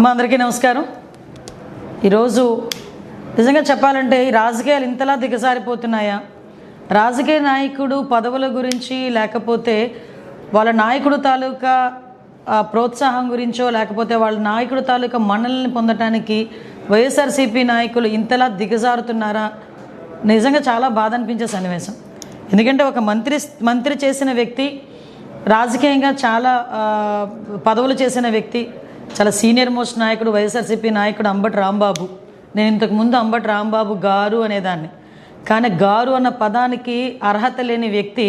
మా అందరికీ నమస్కారం. ఈరోజు నిజంగా చెప్పాలంటే ఈ రాజకీయాలు ఇంతలా దిగజారిపోతున్నాయా? రాజకీయ నాయకుడు పదవుల గురించి లేకపోతే వాళ్ళ నాయకుడు తాలూకా ప్రోత్సాహం గురించో లేకపోతే వాళ్ళ నాయకుడు తాలూకా మన్ననల్ని పొందటానికి వైఎస్ఆర్సీపీ నాయకులు ఇంతలా దిగజారుతున్నారా? నిజంగా చాలా బాధ అనిపించే సన్నివేశం. ఎందుకంటే ఒక మంత్రి చేసిన వ్యక్తి, రాజకీయంగా చాలా పదవులు చేసిన వ్యక్తి, చాలా సీనియర్ మోస్ట్ నాయకుడు, వైఎస్ఆర్సీపీ నాయకుడు అంబటి రాంబాబు. నేను ఇంతకుముందు అంబటి రాంబాబు గారు అనేదాన్ని, కానీ గారు అన్న పదానికి అర్హత లేని వ్యక్తి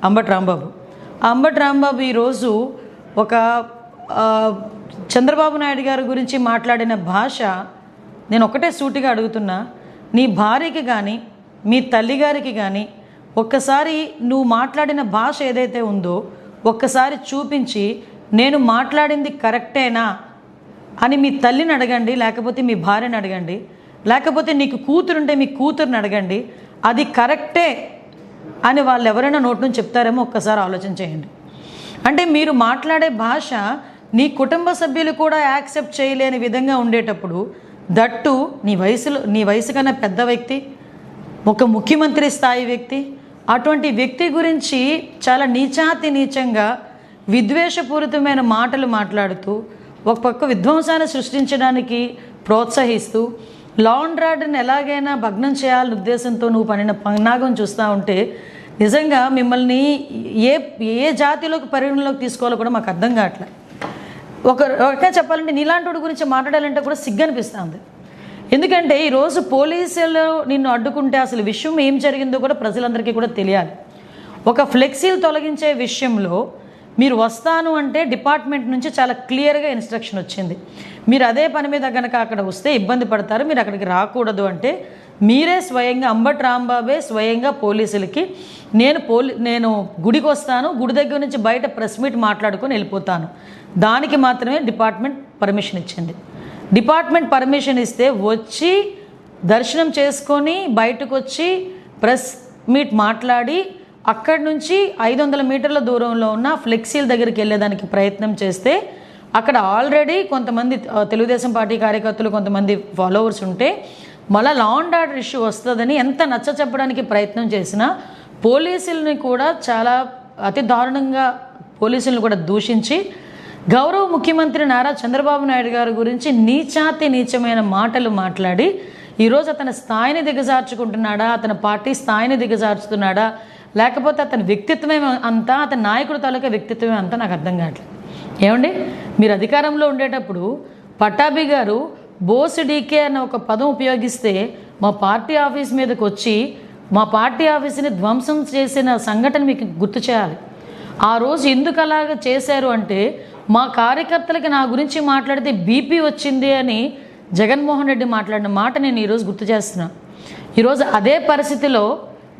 అంబటి రాంబాబు. అంబటి రాంబాబు ఈరోజు ఒక చంద్రబాబు నాయుడు గారి గురించి మాట్లాడిన భాష, నేను ఒకటే సూటిగా అడుగుతున్నా, నీ భార్యకి కానీ మీ తల్లిగారికి కానీ ఒక్కసారి నువ్వు మాట్లాడిన భాష ఏదైతే ఉందో ఒక్కసారి చూపించి నేను మాట్లాడింది కరెక్టేనా అని మీ తల్లిని అడగండి, లేకపోతే మీ భార్యని అడగండి, లేకపోతే నీకు కూతురుంటే మీ కూతురుని అడగండి, అది కరెక్టే అని వాళ్ళు ఎవరైనా నోటి నుంచి చెప్తారేమో ఒక్కసారి ఆలోచన చేయండి. అంటే మీరు మాట్లాడే భాష నీ కుటుంబ సభ్యులు కూడా యాక్సెప్ట్ చేయలేని విధంగా ఉండేటప్పుడు, దట్టు నీ వయసు కన్నా పెద్ద వ్యక్తి, ఒక ముఖ్యమంత్రి స్థాయి వ్యక్తి, అటువంటి వ్యక్తి గురించి చాలా నీచంగా విద్వేషపూరితమైన మాటలు మాట్లాడుతూ ఒక పక్క విధ్వంసాన్ని సృష్టించడానికి ప్రోత్సహిస్తూ లా అండ్ ఆర్డర్ని ఎలాగైనా భగ్నం చేయాలనే ఉద్దేశంతో నువ్వు పనిన పన్నాగం చూస్తూ ఉంటే నిజంగా మిమ్మల్ని ఏ జాతిలోకి పరిగణలోకి తీసుకోవాలో కూడా మాకు అర్థం కావట్లేదు. ఒక చెప్పాలంటే నీలాంటి గురించి మాట్లాడాలంటే కూడా సిగ్గు అనిపిస్తుంది. ఎందుకంటే ఈరోజు పోలీసులు నిన్ను అడ్డుకుంటే అసలు విషయం ఏం జరిగిందో కూడా ప్రజలందరికీ కూడా తెలియాలి. ఒక ఫ్లెక్సీలు తొలగించే విషయంలో మీరు వస్తాను అంటే డిపార్ట్మెంట్ నుంచి చాలా క్లియర్గా ఇన్స్ట్రక్షన్ వచ్చింది. మీరు అదే పని మీద కనుక అక్కడ వస్తే ఇబ్బంది పడతారు, మీరు అక్కడికి రాకూడదు అంటే మీరే స్వయంగా అంబటి రాంబాబే స్వయంగా పోలీసులకి నేను గుడికి వస్తాను, గుడి దగ్గర నుంచి బయట ప్రెస్ మీట్ మాట్లాడుకొని వెళ్ళిపోతాను, దానికి మాత్రమే డిపార్ట్మెంట్ పర్మిషన్ ఇచ్చింది. డిపార్ట్మెంట్ పర్మిషన్ ఇస్తే వచ్చి దర్శనం చేసుకొని బయటకు వచ్చి ప్రెస్ మీట్ మాట్లాడి అక్కడి నుంచి 500 మీటర్ల దూరంలో ఉన్న ఫ్లెక్సీల దగ్గరికి వెళ్ళేదానికి ప్రయత్నం చేస్తే అక్కడ ఆల్రెడీ కొంతమంది తెలుగుదేశం పార్టీ కార్యకర్తలు, కొంతమంది ఫాలోవర్స్ ఉంటే మళ్ళీ లా అండ్ ఆర్డర్ ఇష్యూ వస్తుందని ఎంత నచ్చ చెప్పడానికి ప్రయత్నం చేసినా పోలీసుల్ని కూడా చాలా అతి దారుణంగా పోలీసులను కూడా దూషించి గౌరవ ముఖ్యమంత్రి నారా చంద్రబాబు నాయుడు గారి గురించి నీచమైన మాటలు మాట్లాడి ఈరోజు అతని స్థాయిని దిగజార్చుకుంటున్నాడా, అతని పార్టీ స్థాయిని దిగజార్చుతున్నాడా, లేకపోతే అతని వ్యక్తిత్వమే అంతా, అతని నాయకుడు తాలూకా వ్యక్తిత్వమే అంతా నాకు అర్థం కావట్లేదు. ఏమండి, మీరు అధికారంలో ఉండేటప్పుడు పట్టాభి గారు బోస్ డీకే అన్న ఒక పదం ఉపయోగిస్తే మా పార్టీ ఆఫీస్ మీదకి వచ్చి మా పార్టీ ఆఫీస్ని ధ్వంసం చేసిన సంఘటన మీకు గుర్తు చేయాలి. ఆ రోజు ఎందుకు అలాగ చేశారు అంటే మా కార్యకర్తలకి నా గురించి మాట్లాడితే బీపీ వచ్చింది అని జగన్మోహన్ రెడ్డి మాట్లాడిన మాట నేను ఈరోజు గుర్తు చేస్తున్నా. ఈరోజు అదే పరిస్థితిలో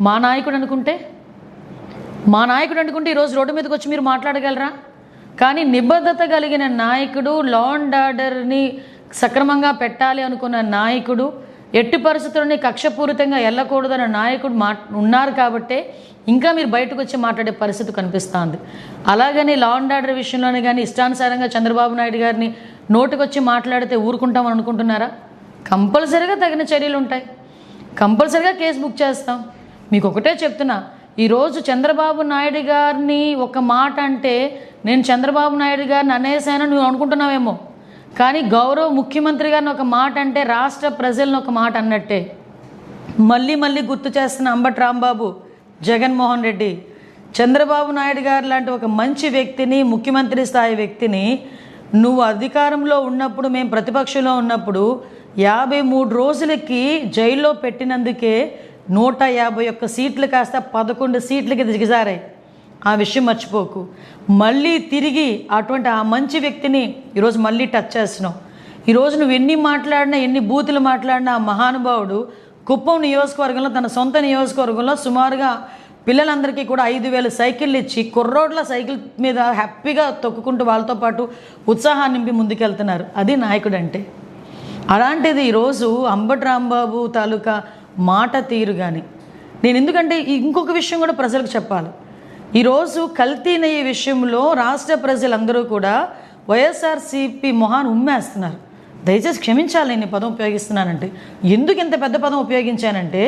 మా నాయకుడు అనుకుంటే ఈరోజు రోడ్డు మీదకి వచ్చి మీరు మాట్లాడగలరా? కానీ నిబద్ధత కలిగిన నాయకుడు, లా అండ్ ఆర్డర్ని సక్రమంగా పెట్టాలి అనుకున్న నాయకుడు, ఎట్టి పరిస్థితుల్లోని కక్షపూరితంగా వెళ్ళకూడదన్న నాయకుడు ఉన్నారు కాబట్టే ఇంకా మీరు బయటకు వచ్చి మాట్లాడే పరిస్థితి కనిపిస్తుంది. అలాగని లా అండ్ ఆర్డర్ విషయంలోనే కానీ ఇష్టానుసారంగా చంద్రబాబు నాయుడు గారిని నోటికొచ్చి మాట్లాడితే ఊరుకుంటామని అనుకుంటున్నారా? కంపల్సరీగా తగిన చర్యలు ఉంటాయి, కంపల్సరీగా కేసు బుక్ చేస్తాం. మీకు ఒకటే చెప్తున్నా, ఈరోజు చంద్రబాబు నాయుడు గారిని ఒక మాట అంటే నేను చంద్రబాబు నాయుడు గారిని అనేసానని నువ్వు అనుకుంటున్నావేమో, కానీ గౌరవ ముఖ్యమంత్రి గారిని ఒక మాట అంటే రాష్ట్ర ప్రజలను ఒక మాట అన్నట్టే. మళ్ళీ గుర్తు చేస్తున్న అంబటి రాంబాబు, జగన్మోహన్ రెడ్డి, చంద్రబాబు నాయుడు గారు లాంటి ఒక మంచి వ్యక్తిని, ముఖ్యమంత్రి స్థాయి వ్యక్తిని నువ్వు అధికారంలో ఉన్నప్పుడు, మేము ప్రతిపక్షంలో ఉన్నప్పుడు 53 రోజులకి జైల్లో పెట్టినందుకే 151 సీట్లు కాస్త 11 సీట్లకి దిగజారాయి. ఆ విషయం మర్చిపోకు. మళ్ళీ తిరిగి అటువంటి ఆ మంచి వ్యక్తిని ఈరోజు మళ్ళీ టచ్ చేస్తున్నావు. ఈరోజు నువ్వు ఎన్ని మాట్లాడినా, ఎన్ని బూతులు మాట్లాడినా ఆ మహానుభావుడు కుప్పం నియోజకవర్గంలో, తన సొంత నియోజకవర్గంలో సుమారుగా పిల్లలందరికీ కూడా 5,000 సైకిళ్ళు ఇచ్చి కుర్రోడ్ల సైకిల్ మీద హ్యాపీగా తొక్కుకుంటూ వాళ్ళతో పాటు ఉత్సాహాన్ని నింపి ముందుకెళ్తున్నారు. అది నాయకుడు అంటే. అలాంటిది ఈరోజు అంబటి రాంబాబు తాలూకా మాట తీరు కానీ నేను ఎందుకంటే ఇంకొక విషయం కూడా ప్రజలకు చెప్పాలి. ఈరోజు కల్తీ నెయ్యి విషయంలో రాష్ట్ర ప్రజలందరూ కూడా వైఎస్ఆర్సీపీ మొహాన్ని ఉమ్మేస్తున్నారు. దయచేసి క్షమించాలి నేను ఈ పదం ఉపయోగిస్తున్నానంటే. ఎందుకు ఇంత పెద్ద పదం ఉపయోగించానంటే,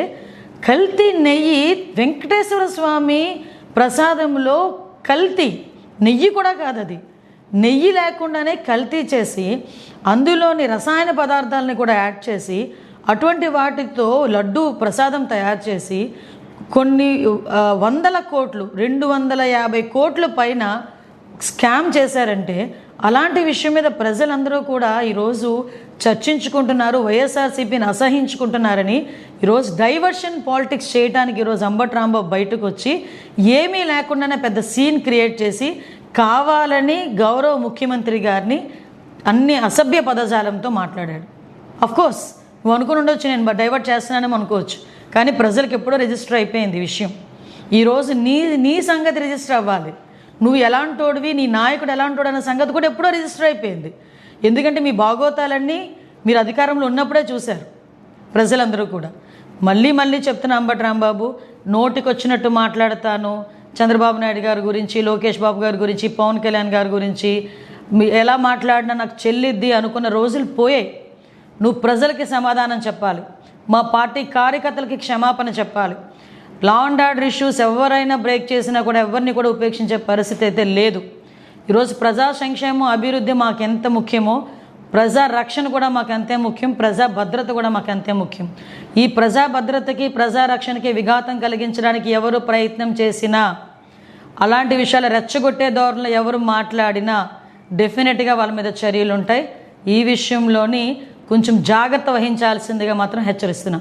కల్తీ నెయ్యి, వెంకటేశ్వర స్వామి ప్రసాదంలో కల్తీ నెయ్యి కూడా కాదు, అది నెయ్యి లేకుండానే కల్తీ చేసి అందులోని రసాయన పదార్థాలని కూడా యాడ్ చేసి అటువంటి వాటితో లడ్డు ప్రసాదం తయారు చేసి కొన్ని వందల కోట్లు, 250 కోట్ల పైన స్కామ్ చేశారంటే, అలాంటి విషయం మీద ప్రజలందరూ కూడా ఈరోజు చర్చించుకుంటున్నారు, వైఎస్ఆర్సీపీని అసహించుకుంటున్నారని. ఈరోజు డైవర్షన్ పాలిటిక్స్ చేయడానికి ఈరోజు అంబటి రాంబాబు బయటకు వచ్చి ఏమీ లేకుండానే పెద్ద సీన్ క్రియేట్ చేసి కావాలని గౌరవ ముఖ్యమంత్రి గారిని అన్ని అసభ్య పదజాలంతో మాట్లాడాడు. అఫ్కోర్స్ నువ్వు అనుకుని ఉండొచ్చు నేను డైవర్ట్ చేస్తున్నానేమో అనుకోవచ్చు, కానీ ప్రజలకు ఎప్పుడో రిజిస్టర్ అయిపోయింది ఈ విషయం. ఈరోజు నీ సంగతి రిజిస్టర్ అవ్వాలి. నువ్వు ఎలాంటోడివి, నీ నాయకుడు ఎలాంటోడు అన్న సంగతి కూడా ఎప్పుడో రిజిస్టర్ అయిపోయింది. ఎందుకంటే మీ భాగోతాలన్నీ మీరు అధికారంలో ఉన్నప్పుడే చూశారు ప్రజలందరూ కూడా. మళ్ళీ చెప్తున్నా అంబటి రాంబాబు, నోటికి వచ్చినట్టు మాట్లాడతాను. చంద్రబాబు నాయుడు గారి గురించి, లోకేష్ బాబు గారి గురించి, పవన్ కళ్యాణ్ గారి గురించి ఎలా మాట్లాడినా నాకు చెల్లిద్ది అనుకున్న రోజులు పోయాయి. నువ్వు ప్రజలకి సమాధానం చెప్పాలి, మా పార్టీ కార్యకర్తలకి క్షమాపణ చెప్పాలి. లా అండ్ ఆర్డర్ ఇష్యూస్ ఎవరైనా బ్రేక్ చేసినా కూడా ఎవరిని కూడా ఉపేక్షించే పరిస్థితి అయితే లేదు. ఈరోజు ప్రజా సంక్షేమం, అభివృద్ధి మాకు ఎంత ముఖ్యమో ప్రజా రక్షణ కూడా మాకు అంతే ముఖ్యం, ప్రజా భద్రత కూడా మాకు అంతే ముఖ్యం. ఈ ప్రజా భద్రతకి, ప్రజా రక్షణకి విఘాతం కలిగించడానికి ఎవరు ప్రయత్నం చేసినా, అలాంటి విషయాలు రెచ్చగొట్టే ధోరణిలో ఎవరు మాట్లాడినా డెఫినెట్గా వాళ్ళ మీద చర్యలు ఉంటాయి. ఈ విషయంలోని కొంచెం జాగ్రత్త వహించాల్సిందిగా మాత్రం హెచ్చరిస్తున్నా.